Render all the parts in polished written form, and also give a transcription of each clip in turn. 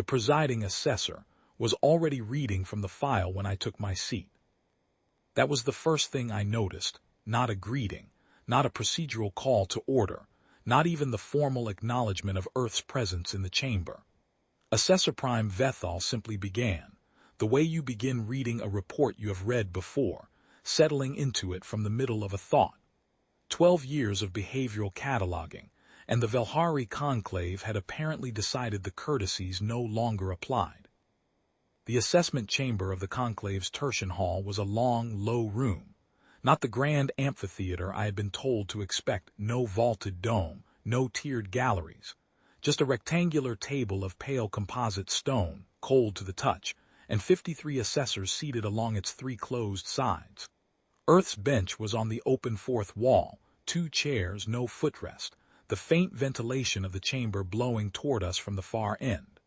the presiding assessor, was already reading from the file when I took my seat. That was the first thing I noticed, not a greeting, not a procedural call to order, not even the formal acknowledgement of Earth's presence in the chamber. Assessor Prime Vethal simply began, the way you begin reading a report you have read before, settling into it from the middle of a thought. 12 years of behavioral cataloging, and the Velhari Conclave had apparently decided the courtesies no longer applied. The assessment chamber of the Conclave's tertian hall was a long, low room, not the grand amphitheater I had been told to expect, no vaulted dome, no tiered galleries, just a rectangular table of pale composite stone, cold to the touch, and 53 assessors seated along its 3 closed sides. Earth's bench was on the open fourth wall, 2 chairs, no footrest, the faint ventilation of the chamber blowing toward us from the far end.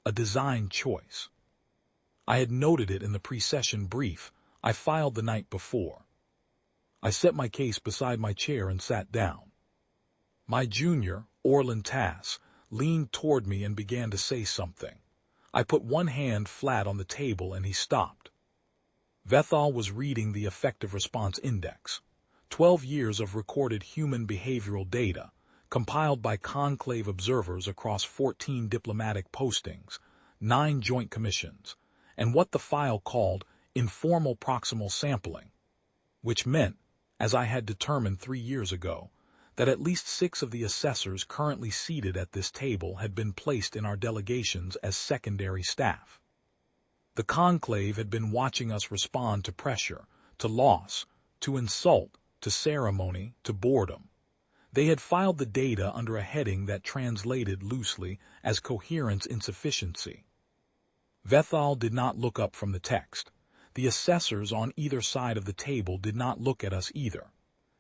A design choice. I had noted it in the pre-session brief I filed the night before. I set my case beside my chair and sat down. My junior, Orlin Tass, leaned toward me and began to say something. I put one hand flat on the table and he stopped. Vethal was reading the Effective Response Index, 12 years of recorded human behavioral data, compiled by conclave observers across 14 diplomatic postings, 9 joint commissions, and what the file called informal proximal sampling, which meant, as I had determined 3 years ago, that at least 6 of the assessors currently seated at this table had been placed in our delegations as secondary staff. The conclave had been watching us respond to pressure, to loss, to insult, to ceremony, to boredom. They had filed the data under a heading that translated loosely as coherence insufficiency. Vethal did not look up from the text. The assessors on either side of the table did not look at us either.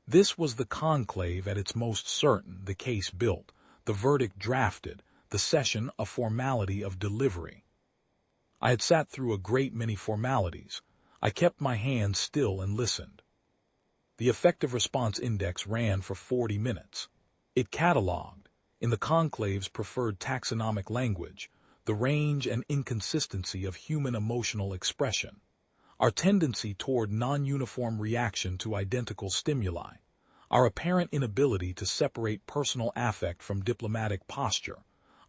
This was the conclave at its most certain, the case built, the verdict drafted, the session a formality of delivery. I had sat through a great many formalities. I kept my hands still and listened. The Effective Response Index ran for 40 minutes. It cataloged, in the conclave's preferred taxonomic language, the range and inconsistency of human emotional expression, our tendency toward non-uniform reaction to identical stimuli, our apparent inability to separate personal affect from diplomatic posture,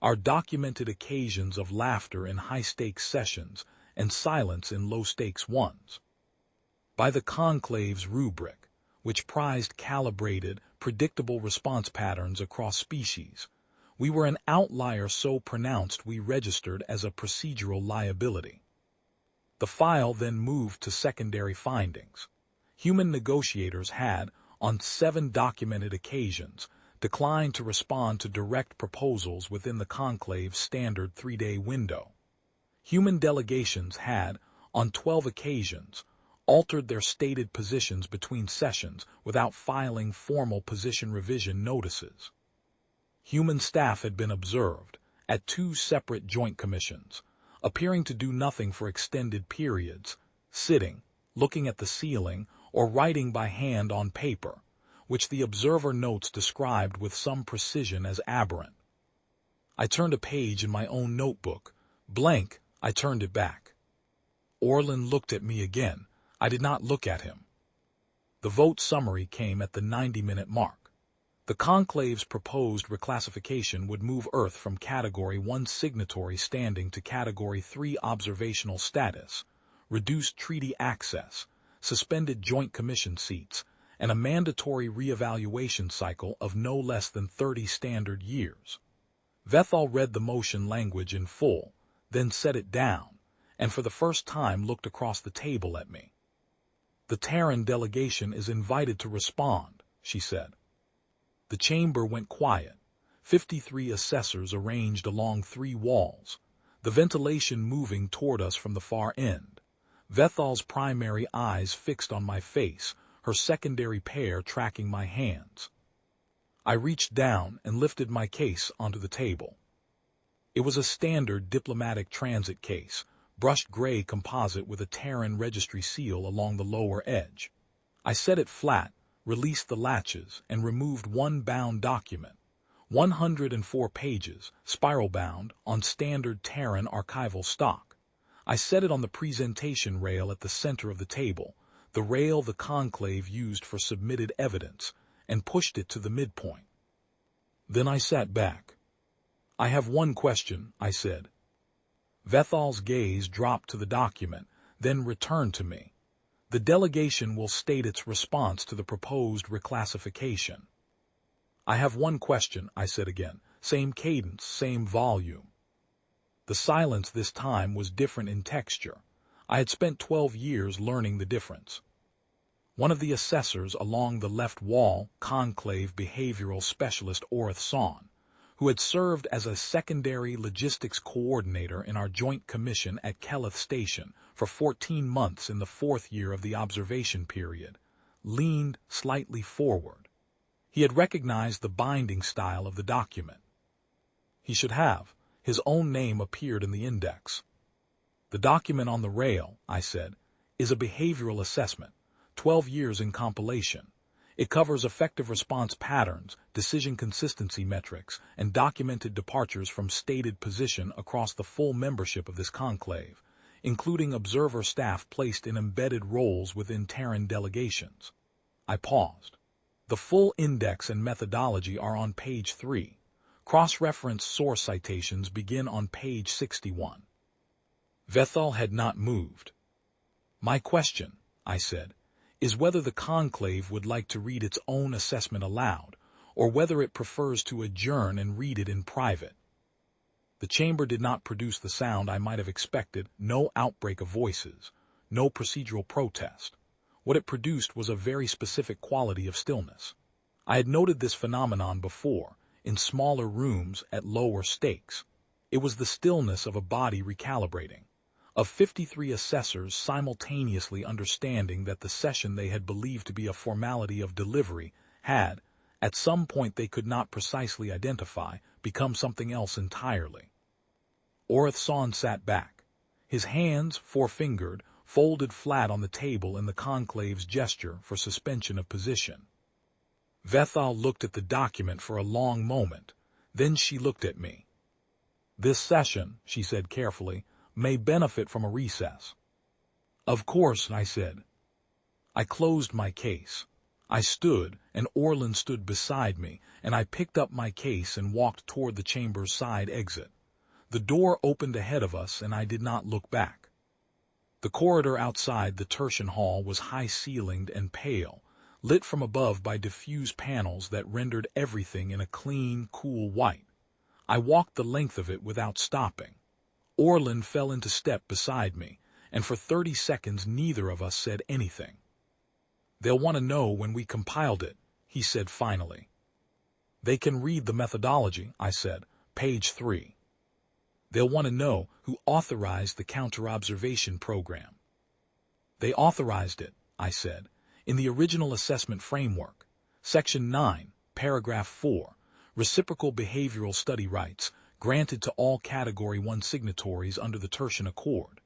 our documented occasions of laughter in high-stakes sessions and silence in low-stakes ones. By the conclave's rubric, which prized calibrated, predictable response patterns across species, we were an outlier so pronounced we registered as a procedural liability. The file then moved to secondary findings. Human negotiators had, on 7 documented occasions, declined to respond to direct proposals within the conclave's standard 3-day window. Human delegations had, on 12 occasions, altered their stated positions between sessions without filing formal position revision notices. Human staff had been observed, at 2 separate joint commissions, appearing to do nothing for extended periods, sitting, looking at the ceiling, or writing by hand on paper, which the observer notes described with some precision as aberrant. I turned a page in my own notebook. Blank, I turned it back. Orlin looked at me again. I did not look at him. The vote summary came at the 90-minute mark. The conclave's proposed reclassification would move Earth from Category 1 signatory standing to Category 3 observational status, reduced treaty access, suspended joint commission seats, and a mandatory reevaluation cycle of no less than 30 standard years. Vethal read the motion language in full, then set it down, and for the first time looked across the table at me. "The Terran delegation is invited to respond," she said. The chamber went quiet, 53 assessors arranged along 3 walls, the ventilation moving toward us from the far end. Vethal's primary eyes fixed on my face, her secondary pair tracking my hands. I reached down and lifted my case onto the table. It was a standard diplomatic transit case, brushed gray composite with a Terran registry seal along the lower edge. I set it flat, released the latches, and removed one bound document, 104 pages, spiral-bound, on standard Terran archival stock. I set it on the presentation rail at the center of the table, the rail the conclave used for submitted evidence, and pushed it to the midpoint. Then I sat back. "I have one question," I said. Velhari's gaze dropped to the document, then returned to me. "The delegation will state its response to the proposed reclassification." "I have one question," I said again. Same cadence, same volume. The silence this time was different in texture. I had spent 12 years learning the difference. One of the assessors along the left wall, conclave behavioral specialist Son, who had served as a secondary logistics coordinator in our joint commission at Keleth Station for 14 months in the 4th year of the observation period, leaned slightly forward. He had recognized the binding style of the document. He should have. His own name appeared in the index. "The document on the rail," I said, "is a behavioral assessment, 12 years in compilation. It covers effective response patterns, decision consistency metrics, and documented departures from stated position across the full membership of this conclave, including observer staff placed in embedded roles within Terran delegations." I paused. "The full index and methodology are on page 3. Cross-reference source citations begin on page 61. Velhari had not moved. "My question," I said, "is whether the conclave would like to read its own assessment aloud, or whether it prefers to adjourn and read it in private." The chamber did not produce the sound I might have expected, no outbreak of voices, no procedural protest. What it produced was a very specific quality of stillness. I had noted this phenomenon before, in smaller rooms at lower stakes. It was the stillness of a body recalibrating, of 53 assessors simultaneously understanding that the session they had believed to be a formality of delivery had, at some point they could not precisely identify, become something else entirely. Son sat back, his hands, four-fingered, folded flat on the table in the conclave's gesture for suspension of position. Velhari looked at the document for a long moment, then she looked at me. "This session," she said carefully, "may benefit from a recess." "Of course," I said. I closed my case. I stood, and Orlin stood beside me, and I picked up my case and walked toward the chamber's side exit. The door opened ahead of us, and I did not look back. The corridor outside the tertian hall was high-ceilinged and pale, lit from above by diffuse panels that rendered everything in a clean, cool white. I walked the length of it without stopping. Orlin fell into step beside me, and for 30 seconds neither of us said anything. "They'll want to know when we compiled it," he said finally. "They can read the methodology," I said, "page 3. They'll want to know who authorized the counter-observation program." "They authorized it," I said, "in the original assessment framework. Section 9, paragraph 4, reciprocal behavioral study rights, granted to all Category 1 signatories under the Tertian Accord."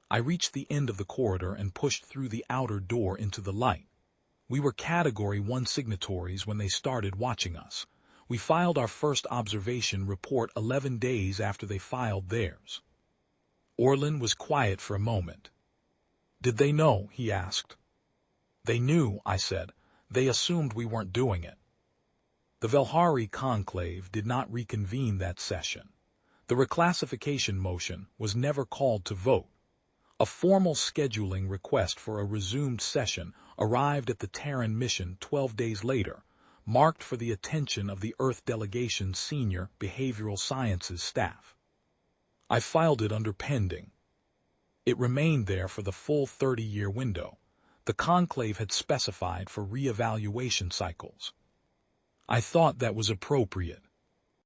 I reached the end of the corridor and pushed through the outer door into the light. We were Category 1 signatories when they started watching us. We filed our first observation report 11 days after they filed theirs. Orlin was quiet for a moment. "Did they know?" he asked. "They knew," I said. "They assumed we weren't doing it." The Velhari Conclave did not reconvene that session. The reclassification motion was never called to vote. A formal scheduling request for a resumed session arrived at the Terran mission 12 days later, marked for the attention of the Earth delegation's senior behavioral sciences staff. I filed it under pending. It remained there for the full 30-year window. The conclave had specified for re-evaluation cycles. I thought that was appropriate.